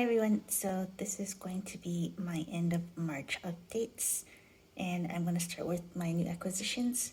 Hi everyone, so this is going to be my end of March updates, and I'm going to start with my new acquisitions.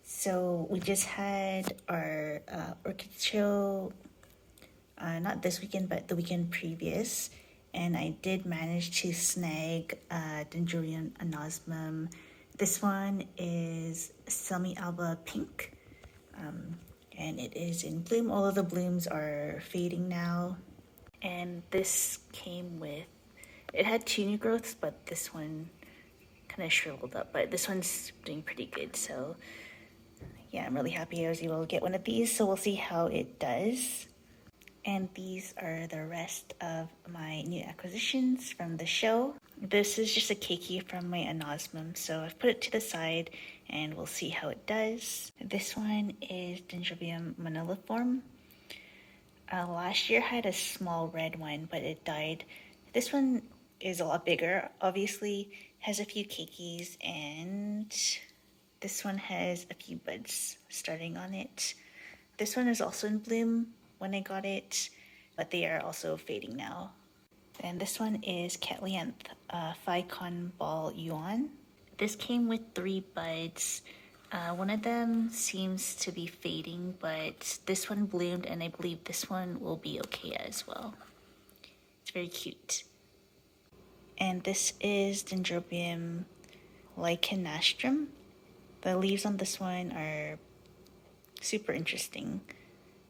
So we just had our orchid show, not this weekend but the weekend previous, and I did manage to snag Dendrobium anosmum. This one is semi-alba pink, and it is in bloom. All of the blooms are fading now. And this came with, it had 2 new growths, but this one kind of shriveled up, but this one's doing pretty good. So yeah, I'm really happy I was able to get one of these. So we'll see how it does. And these are the rest of my new acquisitions from the show. This is just a keiki from my anosmum, so I've put it to the side and we'll see how it does. This one is Dendrobium moniliforme. Last year I had a small red one, but it died. This one is a lot bigger, obviously, has a few keikis, and this one has a few buds starting on it. This one is also in bloom when I got it, but they are also fading now. And this one is Cattlianthe, Faikon ball Yuan. This came with 3 buds. One of them seems to be fading, but this one bloomed, and I believe this one will be okay as well. It's very cute. And this is Dendrobium lichenastrum. The leaves on this one are super interesting.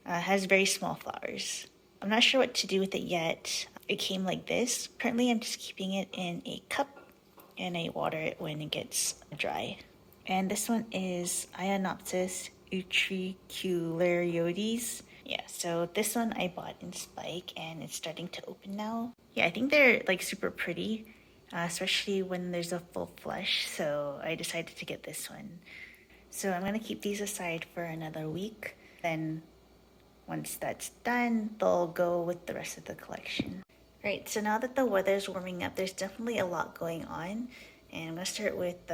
Has very small flowers. I'm not sure what to do with it yet. It came like this. Currently I'm just keeping it in a cup, and I water it when it gets dry. And this one is Ionopsis utricularioides. Yeah, so this one I bought in Spike, and it's starting to open now. Yeah, I think they're like super pretty, especially when there's a full flush, so I decided to get this one. So I'm gonna keep these aside for another week. Then once that's done, they'll go with the rest of the collection. Right, so now that the weather's warming up, there's definitely a lot going on. And I'm gonna start with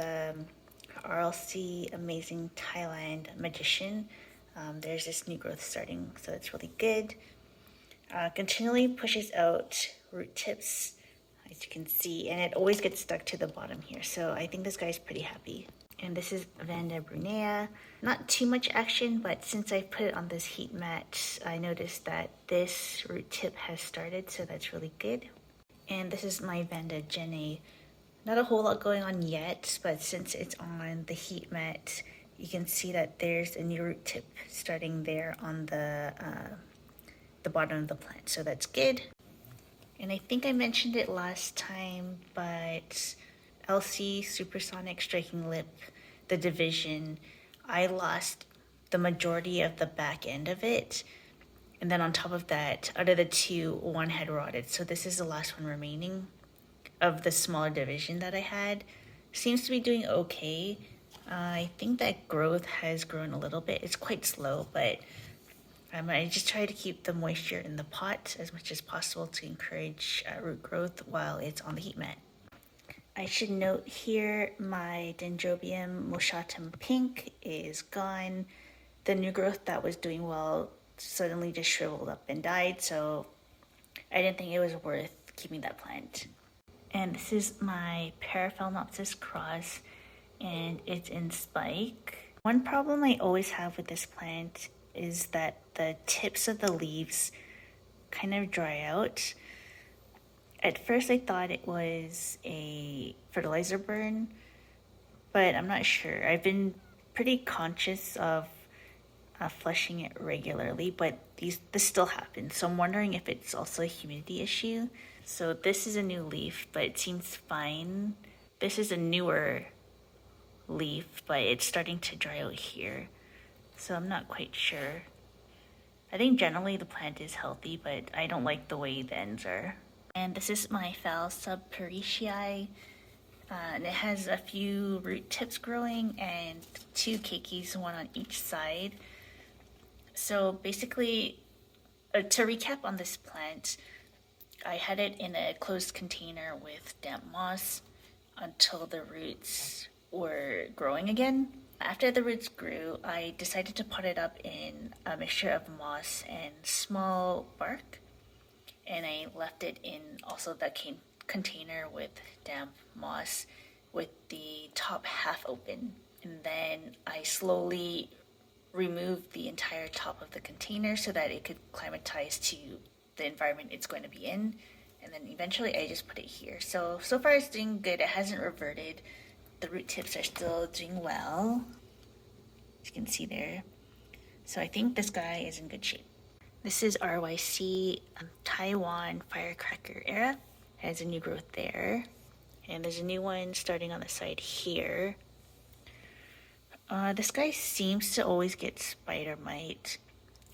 RLC Amazing Thailand Magician. There's this new growth starting, so it's really good. Continually pushes out root tips, as you can see, and it always gets stuck to the bottom here, so I think this guy's pretty happy. And this is Vanda brunnea. Not too much action, but since I put it on this heat mat, I noticed that this root tip has started, so that's really good. And this is my Vanda jennae. Not a whole lot going on yet, but since it's on the heat mat, you can see that there's a new root tip starting there on the bottom of the plant, so that's good. And I think I mentioned it last time, but LC Supersonic Striking Lip, the division, I lost the majority of the back end of it, and then on top of that, out of the 2, one had rotted, so this is the last one remaining of the smaller division that I had. Seems to be doing okay. I think that growth has grown a little bit. It's quite slow, but I just try to keep the moisture in the pot as much as possible to encourage root growth while it's on the heat mat. I should note here my Dendrobium moschatum pink is gone. The new growth that was doing well suddenly just shriveled up and died, so I didn't think it was worth keeping that plant. And this is my Paraphalaenopis cross, and it's in spike. One problem I always have with this plant is that the tips of the leaves kind of dry out. At first I thought it was a fertilizer burn, but I'm not sure. I've been pretty conscious of flushing it regularly, but this still happens. So I'm wondering if it's also a humidity issue. So this is a new leaf, but it seems fine. This is a newer leaf, but it's starting to dry out here. So I'm not quite sure. I think generally the plant is healthy, but I don't like the way the ends are. And this is my subparishii. And it has a few root tips growing and 2 keikis, one on each side. So basically, to recap on this plant, I had it in a closed container with damp moss until the roots were growing again. After the roots grew, I decided to pot it up in a mixture of moss and small bark. and I left it in also the container with damp moss with the top half open. And then I slowly removed the entire top of the container so that it could climatize to the environment it's going to be in. And then eventually I just put it here. So far it's doing good. It hasn't reverted. The root tips are still doing well, as you can see there. So I think this guy is in good shape. This is RYC Taiwan Firecracker Era. It has a new growth there. And there's a new one starting on the side here. This guy seems to always get spider mite.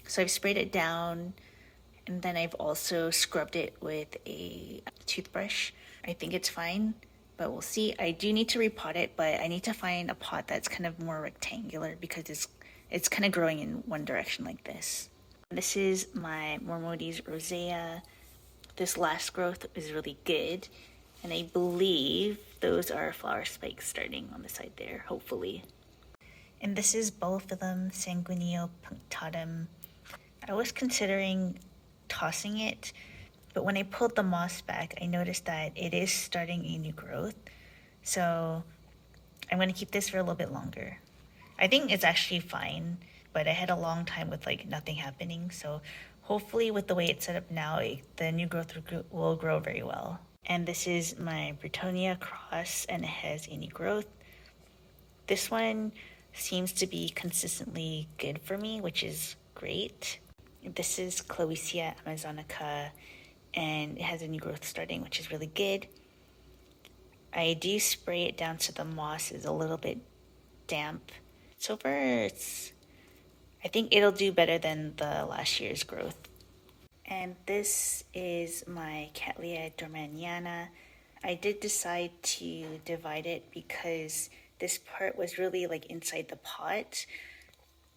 So I've sprayed it down, and then I've also scrubbed it with a toothbrush. I think it's fine, but we'll see. I do need to repot it, but I need to find a pot that's kind of more rectangular because it's kind of growing in one direction like this. This is my Mormodes rosea. This last growth is really good, and I believe those are flower spikes starting on the side there, hopefully. And this is Bulbophyllum sanguineopunctatum. I was considering tossing it, but when I pulled the moss back, I noticed that it is starting a new growth. So I'm going to keep this for a little bit longer. I think it's actually fine, but I had a long time with like nothing happening. So hopefully with the way it's set up now, the new growth will grow very well. And this is my Broughtonia cross, and it has a new growth. This one seems to be consistently good for me, which is great. This is Cloecia amazonica, and it has a new growth starting, which is really good. I do spray it down so the moss is a little bit damp. So far, I think it'll do better than the last year's growth. And this is my Cattlianthe dormaniana. I did decide to divide it because this part was really like inside the pot.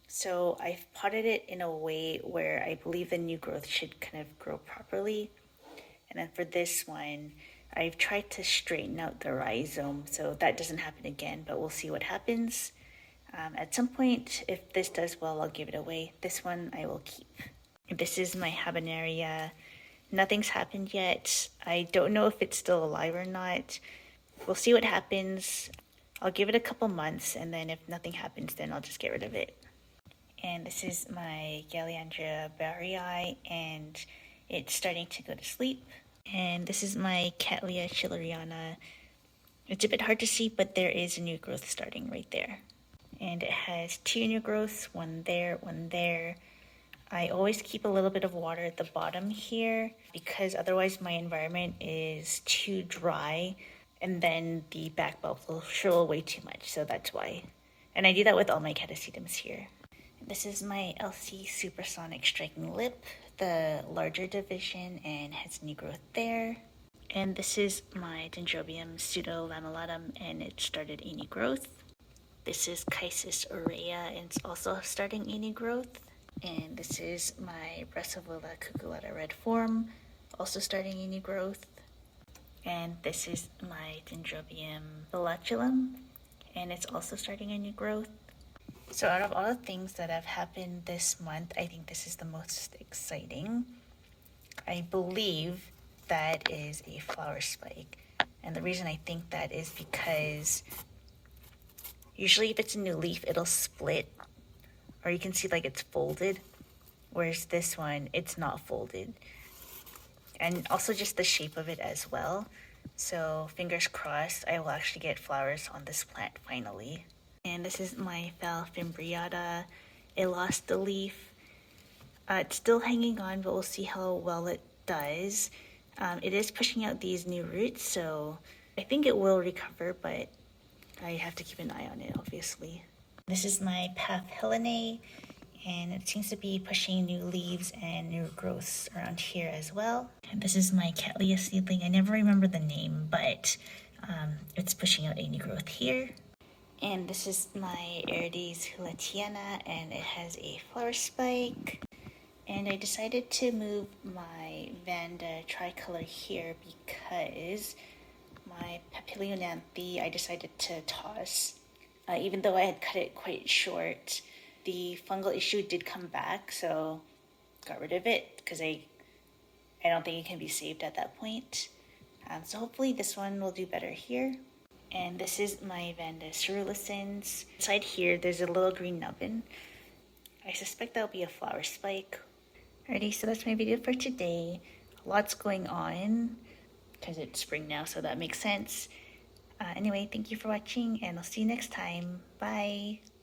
So I've potted it in a way where I believe the new growth should kind of grow properly. And then for this one, I've tried to straighten out the rhizome so that doesn't happen again, but we'll see what happens. At some point, if this does well, I'll give it away. This one I will keep. This is my habenaria. Nothing's happened yet. I don't know if it's still alive or not. We'll see what happens. I'll give it a couple months, and then if nothing happens, then I'll just get rid of it. And this is my Galliandra barrii, and it's starting to go to sleep. And this is my Cattleya schilleriana. It's a bit hard to see, but there is a new growth starting right there. And it has two new growths, one there, one there. I always keep a little bit of water at the bottom here because otherwise my environment is too dry and then the back bulb will shrivel way too much, so that's why. And I do that with all my catasetums here. This is my LC Supersonic Striking Lip, the larger division, and has new growth there. And this is my Dendrobium pseudo-lamellatum, and it started a new growth. This is Chysis aurea, and it's also starting a new growth. And this is my Brassavola cucullata red form, also starting a new growth. And this is my Dendrobium bilaculum, and it's also starting a new growth. So out of all the things that have happened this month, I think this is the most exciting. I believe that is a flower spike. And the reason I think that is because usually if it's a new leaf, it'll split, or you can see like it's folded, whereas this one, it's not folded. And also just the shape of it as well. So fingers crossed, I will actually get flowers on this plant finally. And this is my Phalaenopis. It lost the leaf. It's still hanging on, but we'll see how well it does. It is pushing out these new roots, so I think it will recover, but I have to keep an eye on it, obviously. This is my Paraphalaenopis, and it seems to be pushing new leaves and new growths around here as well. And this is my Cattleya seedling. I never remember the name, but it's pushing out a new growth here. And this is my Erides hulatiana, and it has a flower spike. And I decided to move my Vanda tricolor here because my Papilionanthe I decided to toss. Even though I had cut it quite short, the fungal issue did come back, so got rid of it because I I don't think it can be saved at that point. So hopefully this one will do better here. And this is my Vanda cerulescens. Inside here, there's a little green nubbin. I suspect that'll be a flower spike. Alrighty, so that's my video for today. Lots going on because it's spring now, so that makes sense. Anyway, thank you for watching, and I'll see you next time. Bye!